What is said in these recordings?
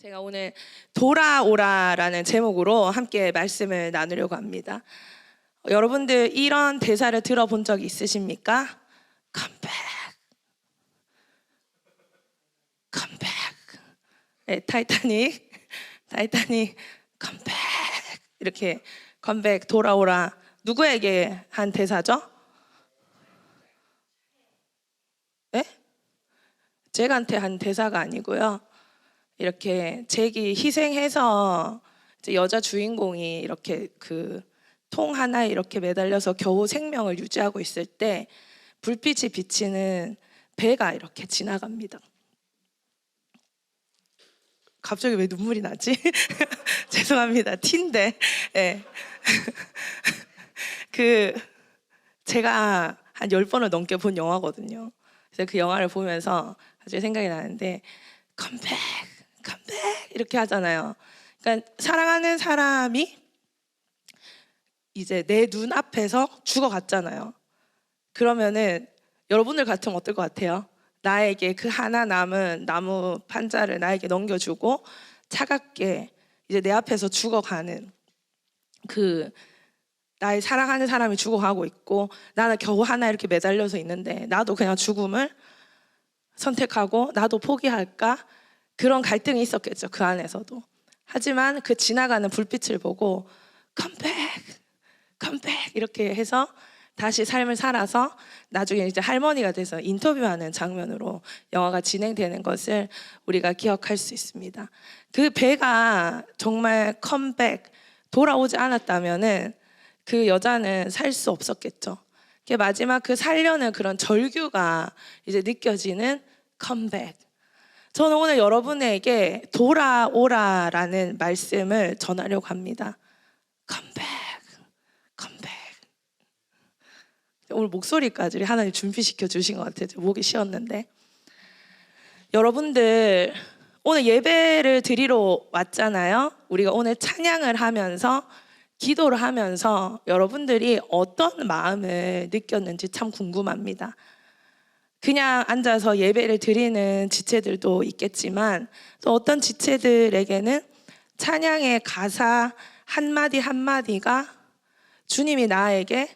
제가 오늘 돌아오라라는 제목으로 함께 말씀을 나누려고 합니다. 여러분들 이런 대사를 들어본 적 있으십니까? Come back, come back. 네, 타이타닉, come back. 이렇게 come back, 돌아오라. 누구에게 한 대사죠? 네? 잭한테 한 대사가 아니고요. 이렇게 잭이 희생해서 이제 여자 주인공이 이렇게 그 통 하나에 이렇게 매달려서 겨우 생명을 유지하고 있을 때 불빛이 비치는 배가 이렇게 지나갑니다. 갑자기 왜 눈물이 나지? 죄송합니다. 티인데. 네. 제가 한 10번을 넘게 본 영화거든요. 그래서 그 영화를 보면서 갑자기 생각이 나는데 come back 이렇게 하잖아요. 그러니까 사랑하는 사람이 이제 내 눈앞에서 죽어갔잖아요. 그러면은 여러분들 같으면 어떨 것 같아요? 나에게 그 하나 남은 나무 판자를 나에게 넘겨주고 차갑게 이제 내 앞에서 죽어가는 그 나의 사랑하는 사람이 죽어가고 있고 나는 겨우 하나 이렇게 매달려서 있는데 나도 그냥 죽음을 선택하고 나도 포기할까? 그런 갈등이 있었겠죠. 그 안에서도. 하지만 그 지나가는 불빛을 보고 come back 이렇게 해서 다시 삶을 살아서 나중에 이제 할머니가 돼서 인터뷰하는 장면으로 영화가 진행되는 것을 우리가 기억할 수 있습니다. 그 배가 정말 come back, 돌아오지 않았다면은 그 여자는 살 수 없었겠죠. 마지막 그 살려는 그런 절규가 이제 느껴지는 come back. 저는 오늘 여러분에게 돌아오라라는 말씀을 전하려고 합니다. Come back. 오늘 목소리까지 하나님 준비시켜 주신 것 같아요. 목이 쉬었는데. 여러분들 오늘 예배를 드리러 왔잖아요. 우리가 오늘 찬양을 하면서 기도를 하면서 여러분들이 어떤 마음을 느꼈는지 참 궁금합니다. 그냥 앉아서 예배를 드리는 지체들도 있겠지만 또 어떤 지체들에게는 찬양의 가사 한마디 한마디가 주님이 나에게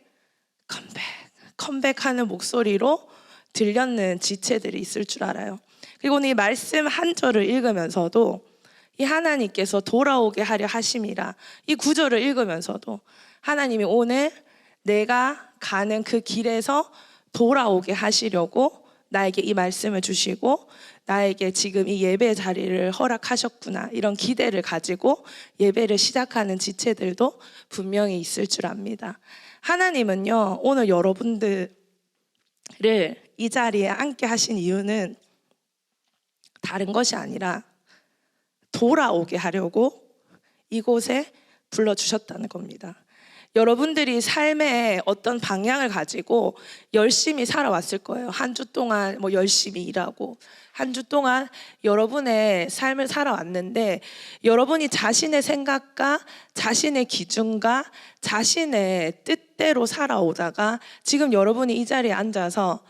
컴백하는 목소리로 들렸는 지체들이 있을 줄 알아요. 그리고 오늘 이 말씀 한 절을 읽으면서도 이 하나님께서 돌아오게 하려 하심이라 이 구절을 읽으면서도 하나님이 오늘 내가 가는 그 길에서 돌아오게 하시려고 나에게 이 말씀을 주시고 나에게 지금 이 예배 자리를 허락하셨구나 이런 기대를 가지고 예배를 시작하는 지체들도 분명히 있을 줄 압니다. 하나님은요 오늘 여러분들을 이 자리에 앉게 하신 이유는 다른 것이 아니라 돌아오게 하려고 이곳에 불러주셨다는 겁니다. 여러분들이 삶의 어떤 방향을 가지고 열심히 살아왔을 거예요. 한 주 동안 열심히 일하고 한 주 동안 여러분의 삶을 살아왔는데 여러분이 자신의 생각과 자신의 기준과 자신의 뜻대로 살아오다가 지금 여러분이 이 자리에 앉아서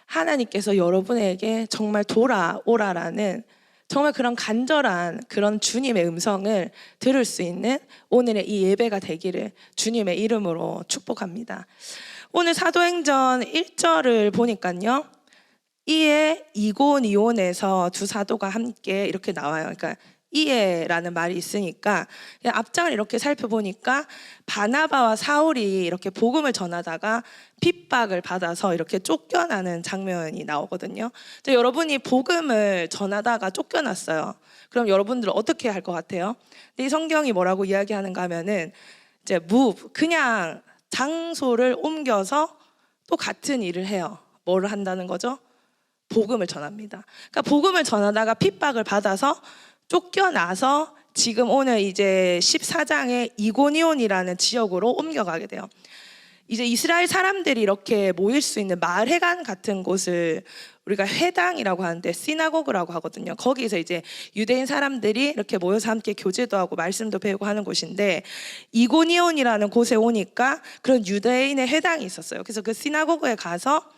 하나님께서 여러분에게 정말 돌아오라라는 정말 그런 간절한 그런 주님의 음성을 들을 수 있는 오늘의 이 예배가 되기를 주님의 이름으로 축복합니다. 오늘 사도행전 1절을 보니까요. 이에 이고니온에서 두 사도가 함께 이렇게 나와요. 그러니까 이에라는 말이 있으니까 앞장을 이렇게 살펴보니까 바나바와 사울이 이렇게 복음을 전하다가 핍박을 받아서 이렇게 쫓겨나는 장면이 나오거든요. 여러분이 복음을 전하다가 쫓겨났어요. 그럼 여러분들은 어떻게 할 것 같아요? 근데 이 성경이 뭐라고 이야기하는가 하면은 이제 move, 그냥 장소를 옮겨서 또 같은 일을 해요. 뭐를 한다는 거죠? 복음을 전합니다. 그러니까 복음을 전하다가 핍박을 받아서 쫓겨나서 지금 오늘 이제 14장의 이고니온이라는 지역으로 옮겨가게 돼요. 이제 이스라엘 사람들이 이렇게 모일 수 있는 마을회관 같은 곳을 우리가 회당이라고 하는데 시나고그라고 하거든요. 거기서 이제 유대인 사람들이 이렇게 모여서 함께 교제도 하고 말씀도 배우고 하는 곳인데 이고니온이라는 곳에 오니까 그런 유대인의 회당이 있었어요. 그래서 그 시나고그에 가서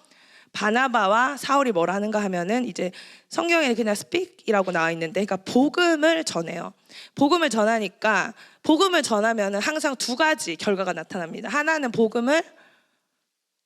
바나바와 사울이 뭘 하는가 하면은 이제 성경에 그냥 speak이라고 나와 있는데, 그러니까 복음을 전해요. 복음을 전하니까 복음을 전하면은 항상 두 가지 결과가 나타납니다. 하나는 복음을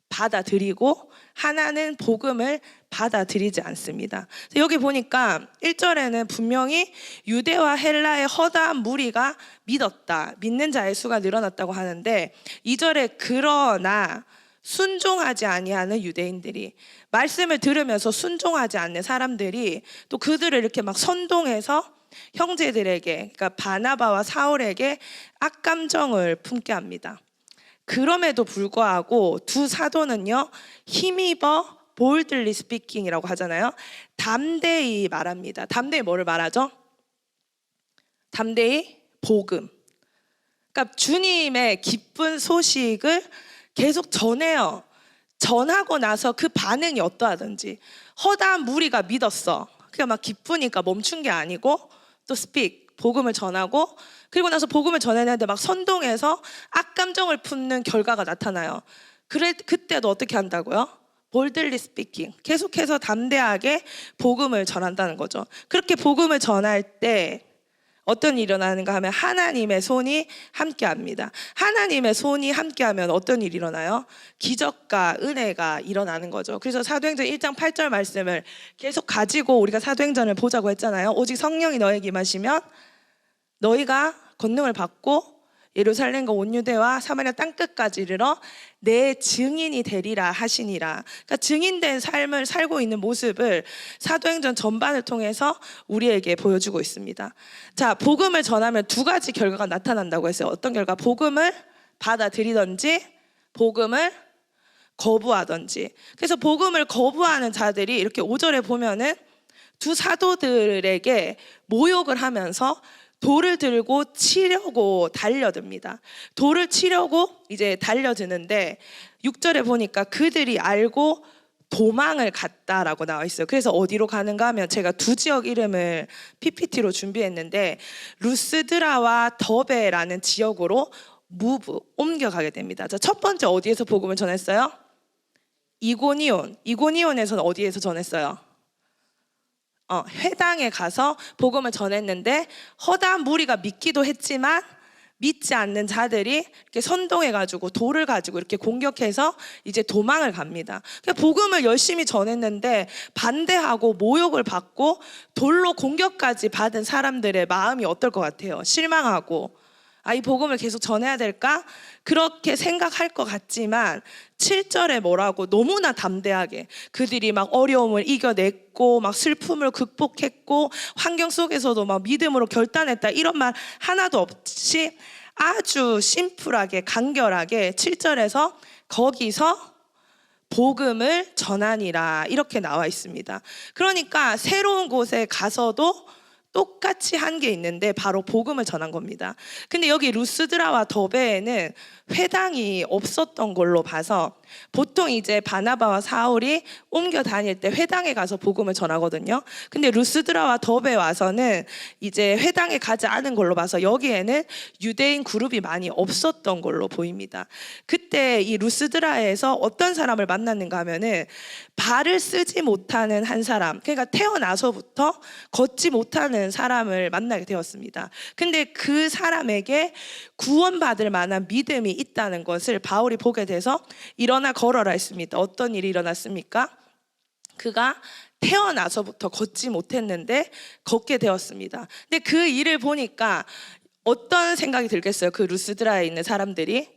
받아들이고 하나는 복음을 받아들이지 않습니다. 여기 보니까 1절에는 분명히 유대와 헬라의 허다한 무리가 믿었다, 믿는 자의 수가 늘어났다고 하는데, 2절에 그러나 순종하지 아니하는 유대인들이, 말씀을 들으면서 순종하지 않는 사람들이 또 그들을 이렇게 막 선동해서 형제들에게, 그러니까 바나바와 사울에게 악감정을 품게 합니다. 그럼에도 불구하고 두 사도는요, 힘입어 boldly speaking이라고 하잖아요. 담대히 말합니다. 담대히 뭐를 말하죠? 담대히 복음. 그러니까 주님의 기쁜 소식을 계속 전해요. 전하고 나서 그 반응이 어떠하든지, 허다한 무리가 믿었어. 그냥 막 기쁘니까 멈춘 게 아니고 또 speak, 복음을 전하고, 그리고 나서 복음을 전했는데 막 선동해서 악감정을 품는 결과가 나타나요. 그때도 어떻게 한다고요? boldly speaking, 계속해서 담대하게 복음을 전한다는 거죠. 그렇게 복음을 전할 때 어떤 일이 일어나는가 하면 하나님의 손이 함께합니다. 하나님의 손이 함께하면 어떤 일이 일어나요? 기적과 은혜가 일어나는 거죠. 그래서 사도행전 1장 8절 말씀을 계속 가지고 우리가 사도행전을 보자고 했잖아요. 오직 성령이 너에게 임하시면 너희가 권능을 받고 예루살렘과 온 유대와 사마리아 땅끝까지 이르러 내 증인이 되리라 하시니라. 그러니까 증인된 삶을 살고 있는 모습을 사도행전 전반을 통해서 우리에게 보여주고 있습니다. 자, 복음을 전하면 두 가지 결과가 나타난다고 했어요. 어떤 결과? 복음을 받아들이든지 복음을 거부하든지. 그래서 복음을 거부하는 자들이 이렇게 5절에 보면은 두 사도들에게 모욕을 하면서 돌을 들고 치려고 달려듭니다. 돌을 치려고 이제 달려드는데 6절에 보니까 그들이 알고 도망을 갔다라고 나와 있어요. 그래서 어디로 가는가 하면 제가 두 지역 이름을 PPT로 준비했는데 루스드라와 더베라는 지역으로 옮겨가게 됩니다. 자, 첫 번째 어디에서 복음을 전했어요? 이고니온에서는 어디에서 전했어요? 회당에 가서 복음을 전했는데 허다한 무리가 믿기도 했지만 믿지 않는 자들이 이렇게 선동해가지고 돌을 가지고 이렇게 공격해서 이제 도망을 갑니다. 그러니까 복음을 열심히 전했는데 반대하고 모욕을 받고 돌로 공격까지 받은 사람들의 마음이 어떨 것 같아요? 실망하고, 이 복음을 계속 전해야 될까? 그렇게 생각할 것 같지만 7절에 뭐라고? 너무나 담대하게 그들이 막 어려움을 이겨냈고 막 슬픔을 극복했고 환경 속에서도 막 믿음으로 결단했다, 이런 말 하나도 없이 아주 심플하게 간결하게 7절에서 거기서 복음을 전하니라 이렇게 나와 있습니다. 그러니까 새로운 곳에 가서도 똑같이 한 게 있는데 바로 복음을 전한 겁니다. 근데 여기 루스드라와 더베에는 회당이 없었던 걸로 봐서 보통 이제 바나바와 사울이 옮겨 다닐 때 회당에 가서 복음을 전하거든요. 근데 루스드라와 더베에 와서는 이제 회당에 가지 않은 걸로 봐서 여기에는 유대인 그룹이 많이 없었던 걸로 보입니다. 그때 이 루스드라에서 어떤 사람을 만났는가 하면은 발을 쓰지 못하는 한 사람, 그러니까 태어나서부터 걷지 못하는 사람을 만나게 되었습니다. 근데 그 사람에게 구원받을 만한 믿음이 있다는 것을 바울이 보게 돼서 일어나 걸어라 했습니다. 어떤 일이 일어났습니까? 그가 태어나서부터 걷지 못했는데 걷게 되었습니다. 근데 그 일을 보니까 어떤 생각이 들겠어요? 그 루스드라에 있는 사람들이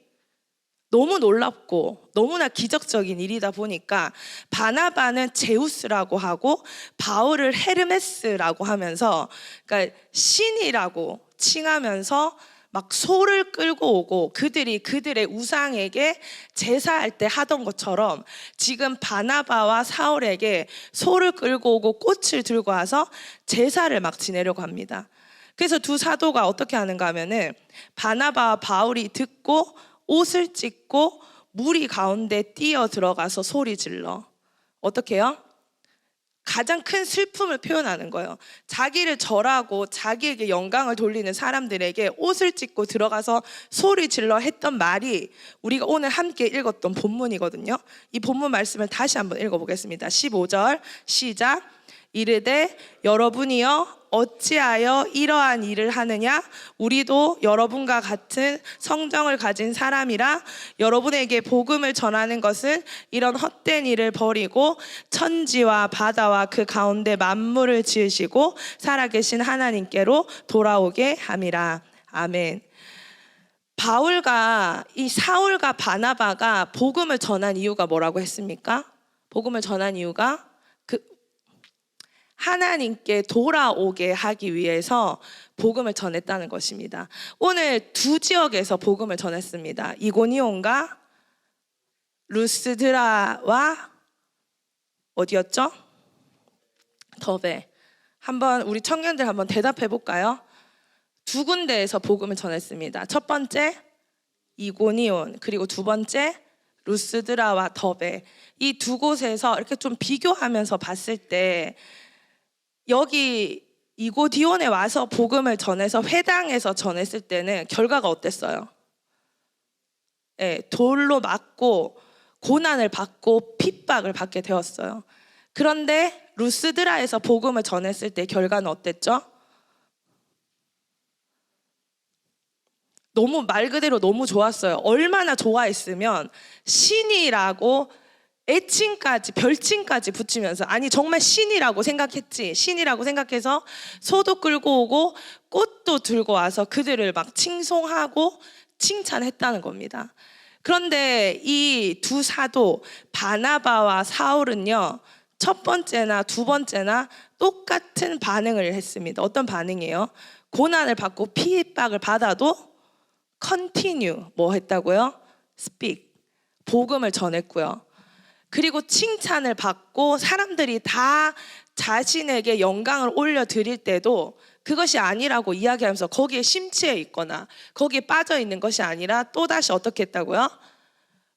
너무 놀랍고 너무나 기적적인 일이다 보니까 바나바는 제우스라고 하고 바울을 헤르메스라고 하면서, 그러니까 신이라고 칭하면서 막 소를 끌고 오고 그들이 그들의 우상에게 제사할 때 하던 것처럼 지금 바나바와 사울에게 소를 끌고 오고 꽃을 들고 와서 제사를 막 지내려고 합니다. 그래서 두 사도가 어떻게 하는가 하면은 바나바와 바울이 듣고 옷을 찢고 무리 가운데 뛰어 들어가서 소리 질러. 어떻게 해요? 가장 큰 슬픔을 표현하는 거예요. 자기를 절하고 자기에게 영광을 돌리는 사람들에게 옷을 찢고 들어가서 소리 질러 했던 말이 우리가 오늘 함께 읽었던 본문이거든요. 이 본문 말씀을 다시 한번 읽어보겠습니다. 15절 시작. 이르되 여러분이여 어찌하여 이러한 일을 하느냐? 우리도 여러분과 같은 성정을 가진 사람이라 여러분에게 복음을 전하는 것은 이런 헛된 일을 버리고 천지와 바다와 그 가운데 만물을 지으시고 살아계신 하나님께로 돌아오게 함이라. 아멘. 바울과 이 사울과 바나바가 복음을 전한 이유가 뭐라고 했습니까? 복음을 전한 이유가 하나님께 돌아오게 하기 위해서 복음을 전했다는 것입니다. 오늘 두 지역에서 복음을 전했습니다. 이고니온과 루스드라와 어디였죠? 더베. 한번 우리 청년들 한번 대답해 볼까요? 두 군데에서 복음을 전했습니다. 첫 번째 이고니온, 그리고 두 번째 루스드라와 더베. 이 두 곳에서 이렇게 좀 비교하면서 봤을 때 여기 이고디온에 와서 복음을 전해서 회당에서 전했을 때는 결과가 어땠어요? 네, 돌로 맞고 고난을 받고 핍박을 받게 되었어요. 그런데 루스드라에서 복음을 전했을 때 결과는 어땠죠? 너무 말 그대로 너무 좋았어요. 얼마나 좋아했으면 신이라고 애칭까지 별칭까지 붙이면서, 아니 정말 신이라고 생각했지, 신이라고 생각해서 소도 끌고 오고 꽃도 들고 와서 그들을 막 칭송하고 칭찬했다는 겁니다. 그런데 이 두 사도 바나바와 사울은요, 첫 번째나 두 번째나 똑같은 반응을 했습니다. 어떤 반응이에요? 고난을 받고 핍박을 받아도 continue, 뭐 했다고요? speak, 복음을 전했고요. 그리고 칭찬을 받고 사람들이 다 자신에게 영광을 올려드릴 때도 그것이 아니라고 이야기하면서 거기에 심취해 있거나 거기에 빠져 있는 것이 아니라 또다시 어떻게 했다고요?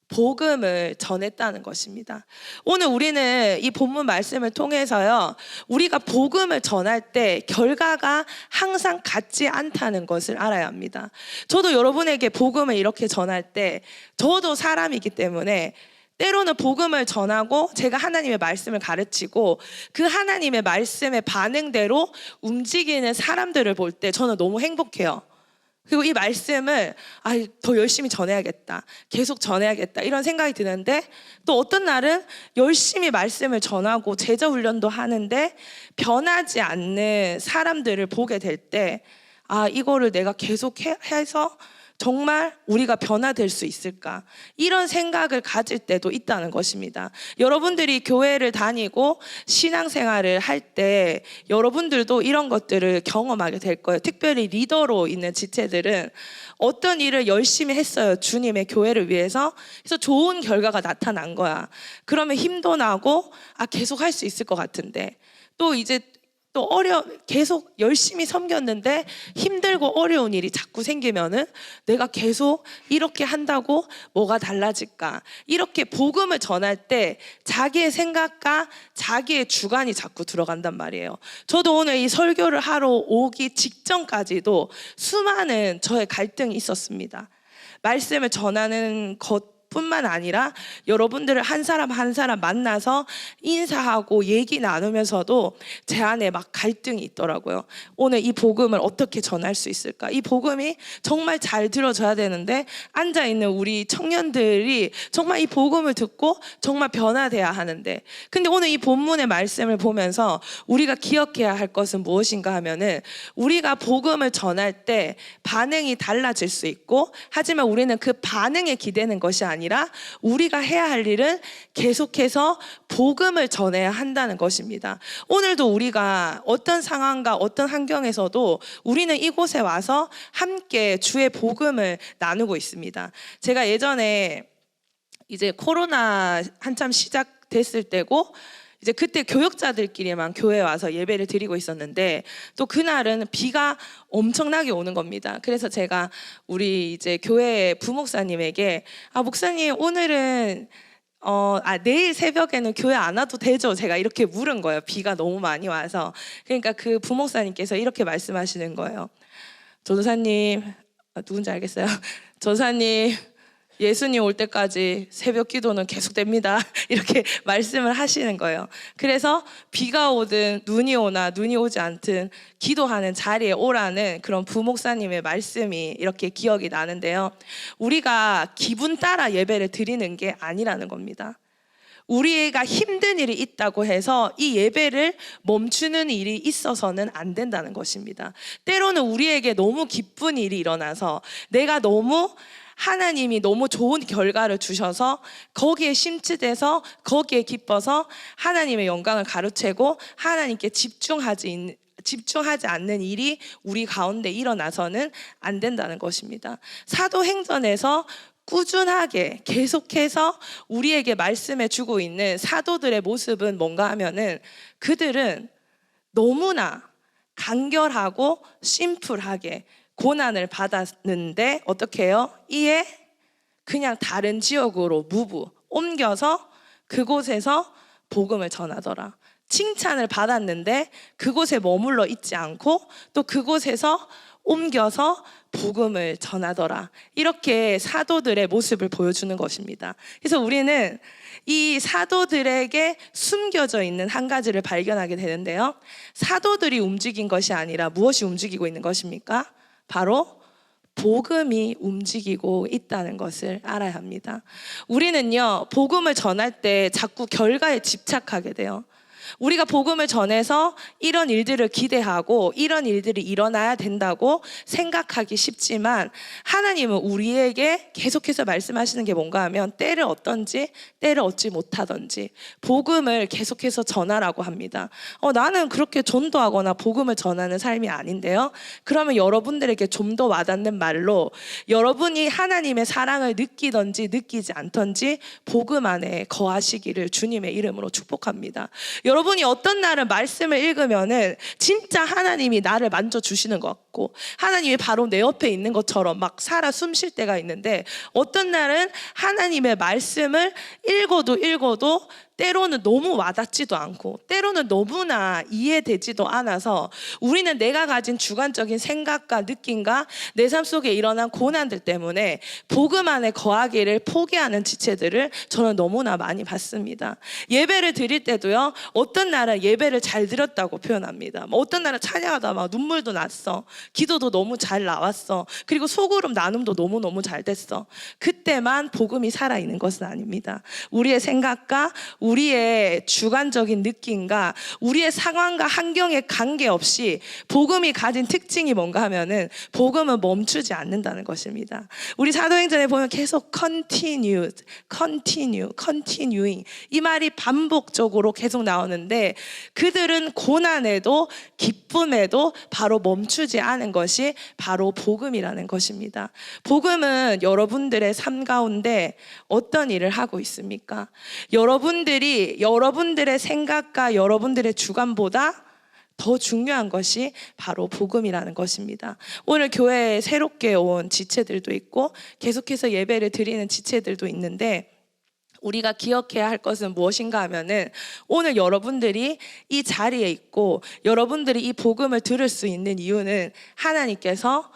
복음을 전했다는 것입니다. 오늘 우리는 이 본문 말씀을 통해서요, 우리가 복음을 전할 때 결과가 항상 같지 않다는 것을 알아야 합니다. 저도 여러분에게 복음을 이렇게 전할 때 저도 사람이기 때문에 때로는 복음을 전하고 제가 하나님의 말씀을 가르치고 그 하나님의 말씀의 반응대로 움직이는 사람들을 볼 때 저는 너무 행복해요. 그리고 이 말씀을 더 열심히 전해야겠다, 계속 전해야겠다, 이런 생각이 드는데, 또 어떤 날은 열심히 말씀을 전하고 제자 훈련도 하는데 변하지 않는 사람들을 보게 될 때 이거를 내가 계속 해서 정말 우리가 변화될 수 있을까, 이런 생각을 가질 때도 있다는 것입니다. 여러분들이 교회를 다니고 신앙생활을 할 때 여러분들도 이런 것들을 경험하게 될 거예요. 특별히 리더로 있는 지체들은 어떤 일을 열심히 했어요, 주님의 교회를 위해서. 그래서 좋은 결과가 나타난 거야. 그러면 힘도 나고 계속 할 수 있을 것 같은데, 또 이제 계속 열심히 섬겼는데 힘들고 어려운 일이 자꾸 생기면은 내가 계속 이렇게 한다고 뭐가 달라질까? 이렇게 복음을 전할 때 자기의 생각과 자기의 주관이 자꾸 들어간단 말이에요. 저도 오늘 이 설교를 하러 오기 직전까지도 수많은 저의 갈등이 있었습니다. 말씀을 전하는 것뿐만 아니라 여러분들을 한 사람 한 사람 만나서 인사하고 얘기 나누면서도 제 안에 막 갈등이 있더라고요. 오늘 이 복음을 어떻게 전할 수 있을까? 이 복음이 정말 잘 들어져야 되는데 앉아있는 우리 청년들이 정말 이 복음을 듣고 정말 변화돼야 하는데, 근데 오늘 이 본문의 말씀을 보면서 우리가 기억해야 할 것은 무엇인가 하면은, 우리가 복음을 전할 때 반응이 달라질 수 있고, 하지만 우리는 그 반응에 기대는 것이 아니라 우리가 해야 할 일은 계속해서 복음을 전해야 한다는 것입니다. 오늘도 우리가 어떤 상황과 어떤 환경에서도 우리는 이곳에 와서 함께 주의 복음을 나누고 있습니다. 제가 예전에 이제 코로나 한참 시작됐을 때고, 이제 그때 교역자들끼리만 교회에 와서 예배를 드리고 있었는데, 또 그날은 비가 엄청나게 오는 겁니다. 그래서 제가 우리 이제 교회 부목사님에게 목사님, 오늘은 내일 새벽에는 교회 안 와도 되죠? 제가 이렇게 물은 거예요. 비가 너무 많이 와서. 그러니까 그 부목사님께서 이렇게 말씀하시는 거예요. 전도사님, 누군지 알겠어요? 전도사님, 예수님 올 때까지 새벽 기도는 계속됩니다. 이렇게 말씀을 하시는 거예요. 그래서 비가 오든 눈이 오나 눈이 오지 않든 기도하는 자리에 오라는 그런 부목사님의 말씀이 이렇게 기억이 나는데요. 우리가 기분 따라 예배를 드리는 게 아니라는 겁니다. 우리가 힘든 일이 있다고 해서 이 예배를 멈추는 일이 있어서는 안 된다는 것입니다. 때로는 우리에게 너무 기쁜 일이 일어나서 내가 하나님이 너무 좋은 결과를 주셔서 거기에 심취돼서 거기에 기뻐서 하나님의 영광을 가로채고 하나님께 집중하지 않는 일이 우리 가운데 일어나서는 안 된다는 것입니다. 사도행전에서 꾸준하게 계속해서 우리에게 말씀해 주고 있는 사도들의 모습은 뭔가 하면은 그들은 너무나 간결하고 심플하게 고난을 받았는데 어떻게 해요? 이에 그냥 다른 지역으로 옮겨서 그곳에서 복음을 전하더라. 칭찬을 받았는데 그곳에 머물러 있지 않고 또 그곳에서 옮겨서 복음을 전하더라. 이렇게 사도들의 모습을 보여주는 것입니다. 그래서 우리는 이 사도들에게 숨겨져 있는 한 가지를 발견하게 되는데요. 사도들이 움직인 것이 아니라 무엇이 움직이고 있는 것입니까? 바로 복음이 움직이고 있다는 것을 알아야 합니다. 우리는요, 복음을 전할 때 자꾸 결과에 집착하게 돼요. 우리가 복음을 전해서 이런 일들을 기대하고 이런 일들이 일어나야 된다고 생각하기 쉽지만 하나님은 우리에게 계속해서 말씀하시는 게 뭔가 하면 때를 얻든지 때를 얻지 못하든지 복음을 계속해서 전하라고 합니다. 나는 그렇게 전도하거나 복음을 전하는 삶이 아닌데요. 그러면 여러분들에게 좀 더 와닿는 말로 여러분이 하나님의 사랑을 느끼든지 느끼지 않든지 복음 안에 거하시기를 주님의 이름으로 축복합니다. 여러분이 어떤 날은 말씀을 읽으면은 진짜 하나님이 나를 만져주시는 것 같고 하나님이 바로 내 옆에 있는 것처럼 막 살아 숨 쉴 때가 있는데 어떤 날은 하나님의 말씀을 읽어도 때로는 너무 와닿지도 않고 때로는 너무나 이해되지도 않아서 우리는 내가 가진 주관적인 생각과 느낌과 내 삶 속에 일어난 고난들 때문에 복음 안에 거하기를 포기하는 지체들을 저는 너무나 많이 봤습니다. 예배를 드릴 때도요, 어떤 날은 예배를 잘 드렸다고 표현합니다. 어떤 날은 찬양하다 막 눈물도 났어. 기도도 너무 잘 나왔어. 그리고 소그룹 나눔도 너무너무 잘 됐어. 그때만 복음이 살아있는 것은 아닙니다. 우리의 생각과 우리의 주관적인 느낌과 우리의 상황과 환경에 관계없이 복음이 가진 특징이 뭔가 하면은 복음은 멈추지 않는다는 것입니다. 우리 사도행전에 보면 계속 continuing 이 말이 반복적으로 계속 나오는데 그들은 고난에도 기쁨에도 바로 멈추지 않은 것이 바로 복음이라는 것입니다. 복음은 여러분들의 삶 가운데 어떤 일을 하고 있습니까? 여러분들의 생각과 여러분들의 주관보다 더 중요한 것이 바로 복음이라는 것입니다. 오늘 교회에 새롭게 온 지체들도 있고 계속해서 예배를 드리는 지체들도 있는데 우리가 기억해야 할 것은 무엇인가 하면은 오늘 여러분들이 이 자리에 있고 여러분들이 이 복음을 들을 수 있는 이유는 하나님께서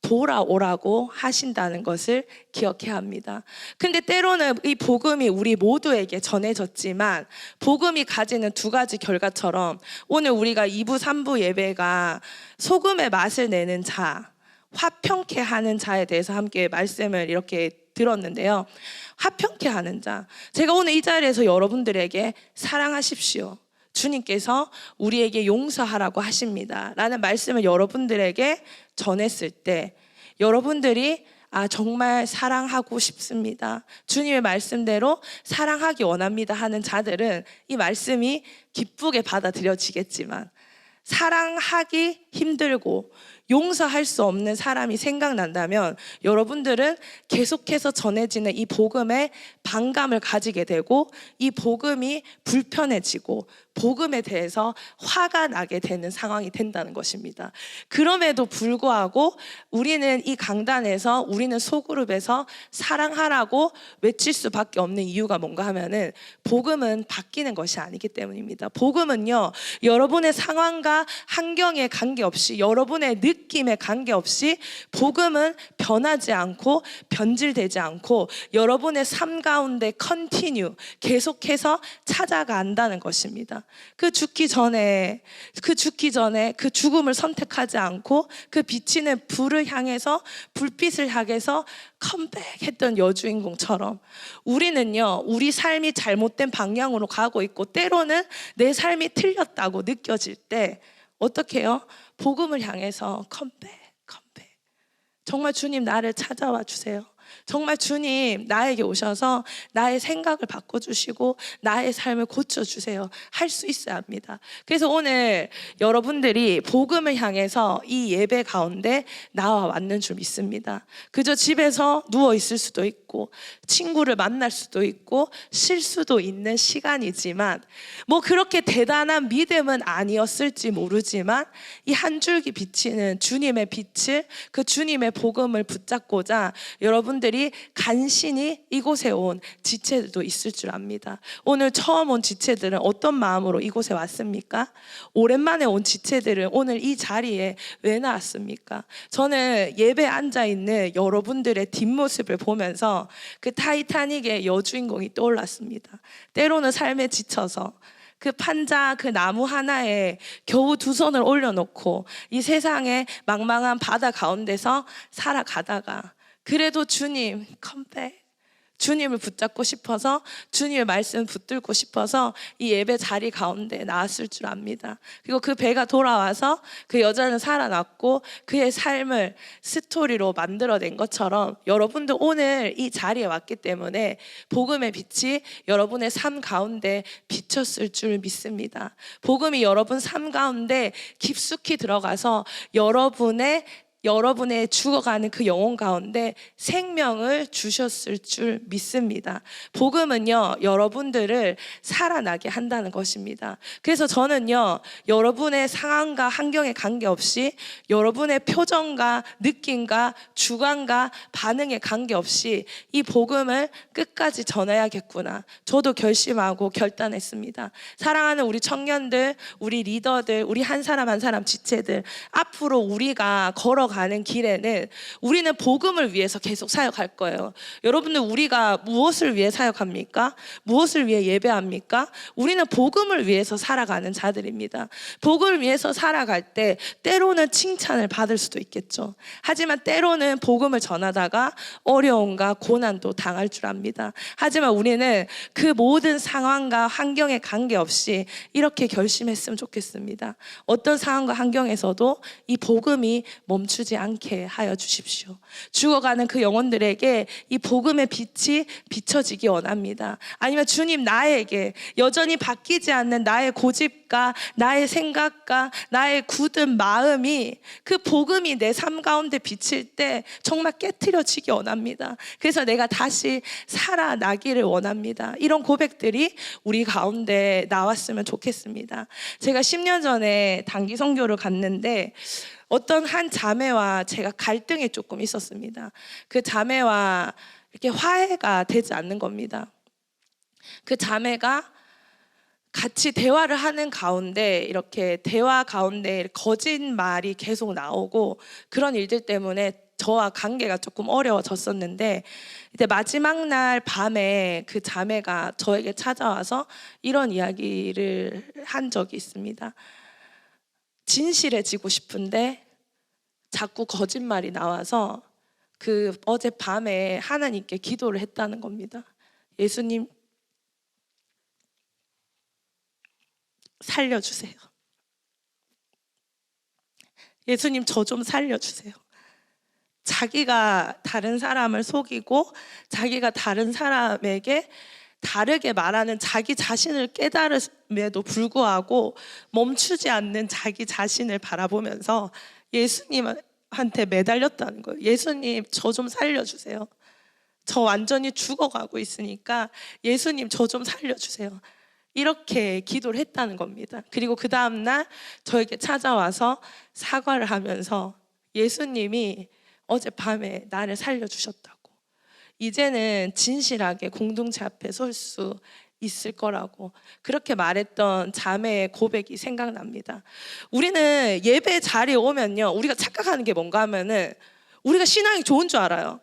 돌아오라고 하신다는 것을 기억해야 합니다. 근데 때로는 이 복음이 우리 모두에게 전해졌지만 복음이 가지는 두 가지 결과처럼 오늘 우리가 2부 3부 예배가 소금의 맛을 내는 자, 화평케 하는 자에 대해서 함께 말씀을 이렇게 들었는데요. 화평케 하는 자, 제가 오늘 이 자리에서 여러분들에게 사랑하십시오, 주님께서 우리에게 용서하라고 하십니다 라는 말씀을 여러분들에게 전했을 때 여러분들이 정말 사랑하고 싶습니다, 주님의 말씀대로 사랑하기 원합니다 하는 자들은 이 말씀이 기쁘게 받아들여지겠지만 사랑하기 힘들고 용서할 수 없는 사람이 생각난다면 여러분들은 계속해서 전해지는 이 복음에 반감을 가지게 되고 이 복음이 불편해지고 복음에 대해서 화가 나게 되는 상황이 된다는 것입니다. 그럼에도 불구하고 우리는 이 강단에서 우리는 소그룹에서 사랑하라고 외칠 수밖에 없는 이유가 뭔가 하면은 복음은 바뀌는 것이 아니기 때문입니다. 복음은요, 여러분의 상황과 환경에 관계없이 여러분의 느낌에 관계없이 복음은 변하지 않고 변질되지 않고 여러분의 삶 가운데 컨티뉴 계속해서 찾아간다는 것입니다. 그 죽기 전에 그 죽음을 선택하지 않고 그 비치는 불을 향해서 불빛을 향해서 컴백했던 여주인공처럼 우리는요, 우리 삶이 잘못된 방향으로 가고 있고 때로는 내 삶이 틀렸다고 느껴질 때 어떻게 해요? 복음을 향해서 컴백. 정말 주님 나를 찾아와 주세요. 정말 주님 나에게 오셔서 나의 생각을 바꿔주시고 나의 삶을 고쳐주세요. 할 수 있어야 합니다. 그래서 오늘 여러분들이 복음을 향해서 이 예배 가운데 나와 왔는 줄 믿습니다. 그저 집에서 누워 있을 수도 있고 친구를 만날 수도 있고 쉴 수도 있는 시간이지만 뭐 그렇게 대단한 믿음은 아니었을지 모르지만 이 한 줄기 비치는 주님의 빛을 그 주님의 복음을 붙잡고자 여러분들이 간신히 이곳에 온 지체들도 있을 줄 압니다. 오늘 처음 온 지체들은 어떤 마음으로 이곳에 왔습니까? 오랜만에 온 지체들은 오늘 이 자리에 왜 나왔습니까? 저는 예배에 앉아있는 여러분들의 뒷모습을 보면서 그 타이타닉의 여주인공이 떠올랐습니다. 때로는 삶에 지쳐서 그 판자 그 나무 하나에 겨우 두 손을 올려놓고 이 세상의 망망한 바다 가운데서 살아가다가 그래도 주님 컴백, 주님을 붙잡고 싶어서 주님의 말씀 붙들고 싶어서 이 예배 자리 가운데 나왔을 줄 압니다. 그리고 그 배가 돌아와서 그 여자는 살아났고 그의 삶을 스토리로 만들어낸 것처럼 여러분도 오늘 이 자리에 왔기 때문에 복음의 빛이 여러분의 삶 가운데 비쳤을 줄 믿습니다. 복음이 여러분 삶 가운데 깊숙이 들어가서 여러분의 죽어가는 그 영혼 가운데 생명을 주셨을 줄 믿습니다. 복음은요, 여러분들을 살아나게 한다는 것입니다. 그래서 저는요, 여러분의 상황과 환경에 관계없이 여러분의 표정과 느낌과 주관과 반응에 관계없이 이 복음을 끝까지 전해야겠구나. 저도 결심하고 결단했습니다. 사랑하는 우리 청년들, 우리 리더들, 우리 한 사람 한 사람 지체들, 앞으로 우리가 걸어가는 길에는 우리는 복음을 위해서 계속 사역할 거예요. 여러분들, 우리가 무엇을 위해 사역합니까? 무엇을 위해 예배합니까? 우리는 복음을 위해서 살아가는 자들입니다. 복음을 위해서 살아갈 때 때로는 칭찬을 받을 수도 있겠죠. 하지만 때로는 복음을 전하다가 어려움과 고난도 당할 줄 압니다. 하지만 우리는 그 모든 상황과 환경에 관계없이 이렇게 결심했으면 좋겠습니다. 어떤 상황과 환경에서도 이 복음이 멈추지 않게 하여 주십시오. 죽어가는 그 영혼들에게 이 복음의 빛이 비춰지기 원합니다. 아니면 주님, 나에게 여전히 바뀌지 않는 나의 고집과 나의 생각과 나의 굳은 마음이 그 복음이 내 삶 가운데 비칠 때 정말 깨트려지기 원합니다. 그래서 내가 다시 살아나기를 원합니다. 이런 고백들이 우리 가운데 나왔으면 좋겠습니다. 제가 10년 전에 단기 선교를 갔는데 어떤 한 자매와 제가 갈등이 조금 있었습니다. 그 자매와 이렇게 화해가 되지 않는 겁니다. 그 자매가 같이 대화를 하는 가운데 이렇게 대화 가운데 거짓말이 계속 나오고 그런 일들 때문에 저와 관계가 조금 어려워졌었는데 이제 마지막 날 밤에 그 자매가 저에게 찾아와서 이런 이야기를 한 적이 있습니다. 진실해지고 싶은데 자꾸 거짓말이 나와서 그 어젯밤에 하나님께 기도를 했다는 겁니다. 예수님, 살려주세요. 예수님, 저 좀 살려주세요. 자기가 다른 사람을 속이고 자기가 다른 사람에게 다르게 말하는 자기 자신을 깨달음에도 불구하고 멈추지 않는 자기 자신을 바라보면서 예수님한테 매달렸다는 거예요. 예수님, 저 좀 살려주세요. 저 완전히 죽어가고 있으니까 예수님, 저 좀 살려주세요. 이렇게 기도를 했다는 겁니다. 그리고 그 다음날 저에게 찾아와서 사과를 하면서 예수님이 어젯밤에 나를 살려주셨다고, 이제는 진실하게 공동체 앞에 설 수 있을 거라고 그렇게 말했던 자매의 고백이 생각납니다. 우리는 예배 자리에 오면요, 우리가 착각하는 게 뭔가 하면은 우리가 신앙이 좋은 줄 알아요.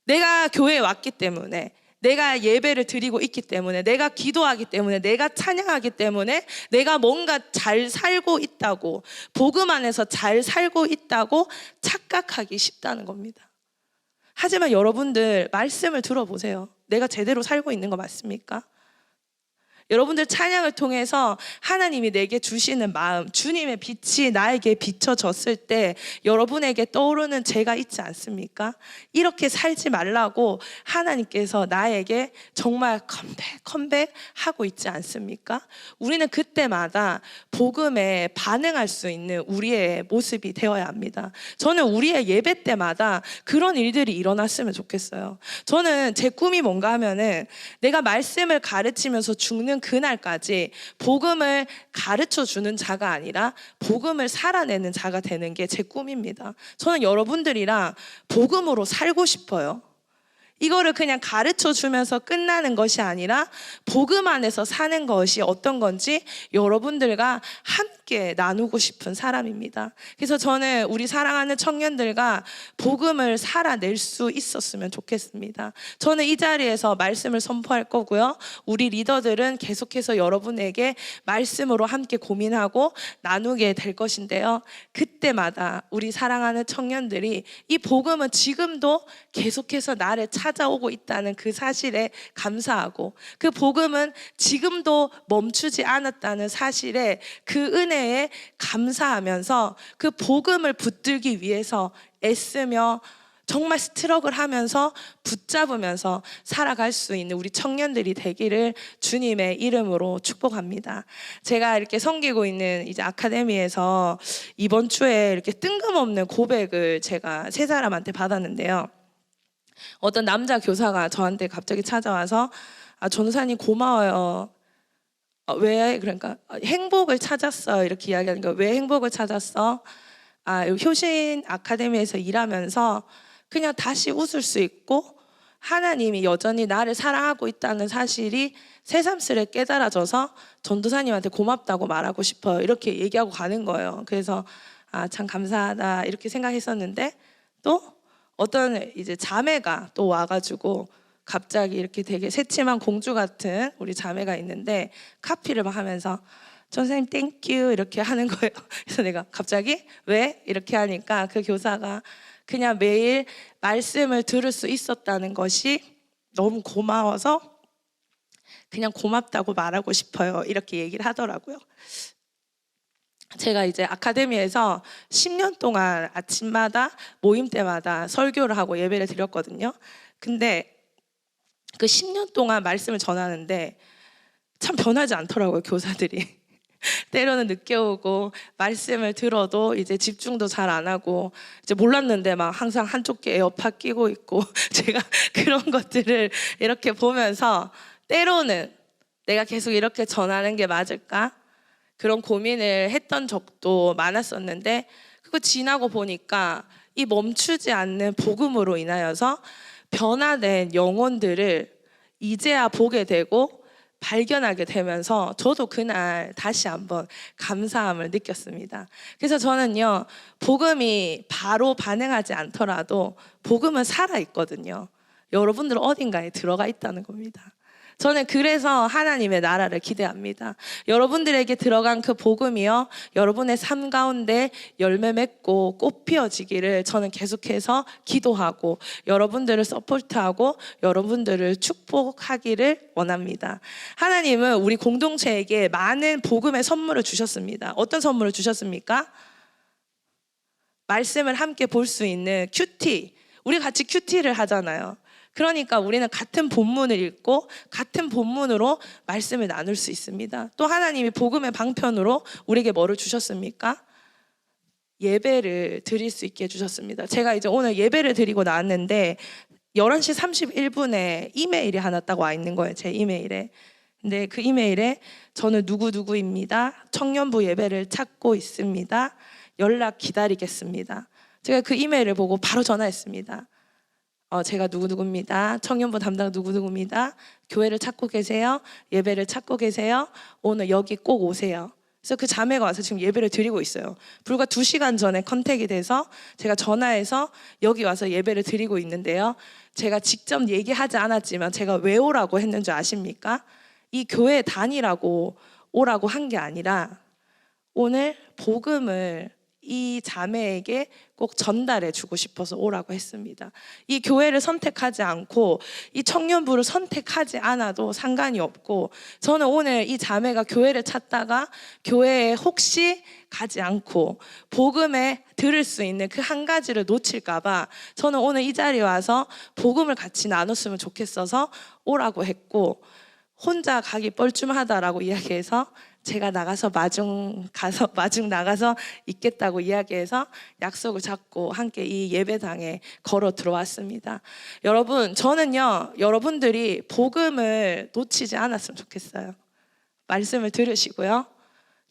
내가 교회에 왔기 때문에, 내가 예배를 드리고 있기 때문에, 내가 기도하기 때문에, 내가 찬양하기 때문에 내가 뭔가 잘 살고 있다고, 복음 안에서 잘 살고 있다고 착각하기 쉽다는 겁니다. 하지만 여러분들 말씀을 들어보세요. 내가 제대로 살고 있는 거 맞습니까? 여러분들 찬양을 통해서 하나님이 내게 주시는 마음, 주님의 빛이 나에게 비춰졌을 때 여러분에게 떠오르는 죄가 있지 않습니까? 이렇게 살지 말라고 하나님께서 나에게 정말 컴백하고 있지 않습니까? 우리는 그때마다 복음에 반응할 수 있는 우리의 모습이 되어야 합니다. 저는 우리의 예배 때마다 그런 일들이 일어났으면 좋겠어요. 저는 제 꿈이 뭔가 하면은 내가 말씀을 가르치면서 죽는 그날까지 복음을 가르쳐 주는 자가 아니라 복음을 살아내는 자가 되는 게 제 꿈입니다. 저는 여러분들이랑 복음으로 살고 싶어요. 이거를 그냥 가르쳐 주면서 끝나는 것이 아니라 복음 안에서 사는 것이 어떤 건지 여러분들과 함께 나누고 싶은 사람입니다. 그래서 저는 우리 사랑하는 청년들과 복음을 살아낼 수 있었으면 좋겠습니다. 저는 이 자리에서 말씀을 선포할 거고요, 우리 리더들은 계속해서 여러분에게 말씀으로 함께 고민하고 나누게 될 것인데요, 그때마다 우리 사랑하는 청년들이 이 복음은 지금도 계속해서 나를 찾아오고 있다는 그 사실에 감사하고, 그 복음은 지금도 멈추지 않았다는 사실에 그 은혜에 감사하면서 그 복음을 붙들기 위해서 애쓰며 정말 스트럭을 하면서 붙잡으면서 살아갈 수 있는 우리 청년들이 되기를 주님의 이름으로 축복합니다. 제가 이렇게 섬기고 있는 이제 아카데미에서 이번 주에 이렇게 뜬금없는 고백을 제가 세 사람한테 받았는데요, 어떤 남자 교사가 저한테 갑자기 찾아와서 전도사님 고마워요. 왜? 그러니까 행복을 찾았어, 이렇게 이야기하는 거예요. 왜 행복을 찾았어? 효신 아카데미에서 일하면서 그냥 다시 웃을 수 있고 하나님이 여전히 나를 사랑하고 있다는 사실이 새삼스레 깨달아져서 전도사님한테 고맙다고 말하고 싶어요, 이렇게 얘기하고 가는 거예요. 그래서 참 감사하다 이렇게 생각했었는데, 또 어떤 이제 자매가 또 와가지고 갑자기 이렇게 되게 새침한 공주 같은 우리 자매가 있는데 카피를 막 하면서 전사님 땡큐 이렇게 하는 거예요. 그래서 내가 갑자기 왜? 이렇게 하니까 그 교사가 그냥 매일 말씀을 들을 수 있었다는 것이 너무 고마워서 그냥 고맙다고 말하고 싶어요, 이렇게 얘기를 하더라고요. 제가 이제 아카데미에서 10년 동안 아침마다 모임 때마다 설교를 하고 예배를 드렸거든요. 근데 그 10년 동안 말씀을 전하는데 참 변하지 않더라고요, 교사들이. 때로는 늦게 오고 말씀을 들어도 이제 집중도 잘 안 하고, 이제 몰랐는데 막 항상 한쪽 귀에 에어팟 끼고 있고 제가 그런 것들을 이렇게 보면서 때로는 내가 계속 이렇게 전하는 게 맞을까? 그런 고민을 했던 적도 많았었는데, 그거 지나고 보니까 이 멈추지 않는 복음으로 인하여서 변화된 영혼들을 이제야 보게 되고 발견하게 되면서 저도 그날 다시 한번 감사함을 느꼈습니다. 그래서 저는요, 복음이 바로 반응하지 않더라도 복음은 살아있거든요. 여러분들 어딘가에 들어가 있다는 겁니다. 저는 그래서 하나님의 나라를 기대합니다. 여러분들에게 들어간 그 복음이요, 여러분의 삶 가운데 열매 맺고 꽃 피어지기를 저는 계속해서 기도하고 여러분들을 서포트하고 여러분들을 축복하기를 원합니다. 하나님은 우리 공동체에게 많은 복음의 선물을 주셨습니다. 어떤 선물을 주셨습니까? 말씀을 함께 볼 수 있는 큐티. 우리 같이 큐티를 하잖아요. 그러니까 우리는 같은 본문을 읽고 같은 본문으로 말씀을 나눌 수 있습니다. 또 하나님이 복음의 방편으로 우리에게 뭐를 주셨습니까? 예배를 드릴 수 있게 해주셨습니다. 제가 이제 오늘 예배를 드리고 나왔는데 11시 31분에 이메일이 하나 딱 와 있는 거예요. 제 이메일에. 근데 그 이메일에 저는 누구누구입니다. 청년부 예배를 찾고 있습니다. 연락 기다리겠습니다. 제가 그 이메일을 보고 바로 전화했습니다. 제가 누구누구입니다. 청년부 담당 누구누구입니다. 교회를 찾고 계세요? 예배를 찾고 계세요? 오늘 여기 꼭 오세요. 그래서 그 자매가 와서 지금 예배를 드리고 있어요. 불과 2시간 전에 컨택이 돼서 제가 전화해서 여기 와서 예배를 드리고 있는데요. 제가 직접 얘기하지 않았지만 제가 왜 오라고 했는 줄 아십니까? 이 교회에 다니라고 오라고 한 게 아니라 오늘 복음을 이 자매에게 꼭 전달해 주고 싶어서 오라고 했습니다. 이 교회를 선택하지 않고 이 청년부를 선택하지 않아도 상관이 없고, 저는 오늘 이 자매가 교회를 찾다가 교회에 혹시 가지 않고 복음에 들을 수 있는 그 한 가지를 놓칠까 봐 저는 오늘 이 자리에 와서 복음을 같이 나눴으면 좋겠어서 오라고 했고, 혼자 가기 뻘쭘하다라고 이야기해서 제가 마중 나가서 있겠다고 이야기해서 약속을 잡고 함께 이 예배당에 걸어 들어왔습니다. 여러분, 저는요, 여러분들이 복음을 놓치지 않았으면 좋겠어요. 말씀을 들으시고요,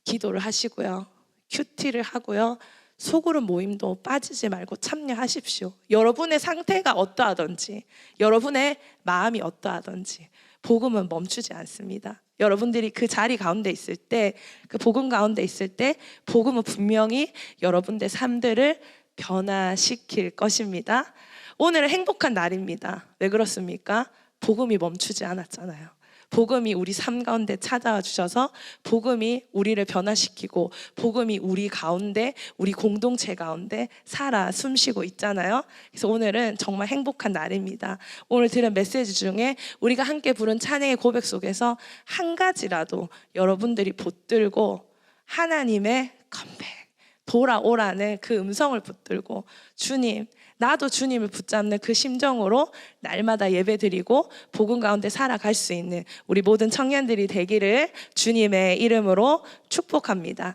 기도를 하시고요, 큐티를 하고요, 소그룹 모임도 빠지지 말고 참여하십시오. 여러분의 상태가 어떠하든지, 여러분의 마음이 어떠하든지 복음은 멈추지 않습니다. 여러분들이 그 자리 가운데 있을 때, 그 복음 가운데 있을 때 복음은 분명히 여러분들의 삶들을 변화시킬 것입니다. 오늘은 행복한 날입니다. 왜 그렇습니까? 복음이 멈추지 않았잖아요. 복음이 우리 삶 가운데 찾아와 주셔서 복음이 우리를 변화시키고 복음이 우리 가운데, 우리 공동체 가운데 살아 숨쉬고 있잖아요. 그래서 오늘은 정말 행복한 날입니다. 오늘 들은 메시지 중에 우리가 함께 부른 찬양의 고백 속에서 한 가지라도 여러분들이 붙들고 하나님의 컴백, 돌아오라는 그 음성을 붙들고 주님, 나도 주님을 붙잡는 그 심정으로 날마다 예배드리고 복음 가운데 살아갈 수 있는 우리 모든 청년들이 되기를 주님의 이름으로 축복합니다.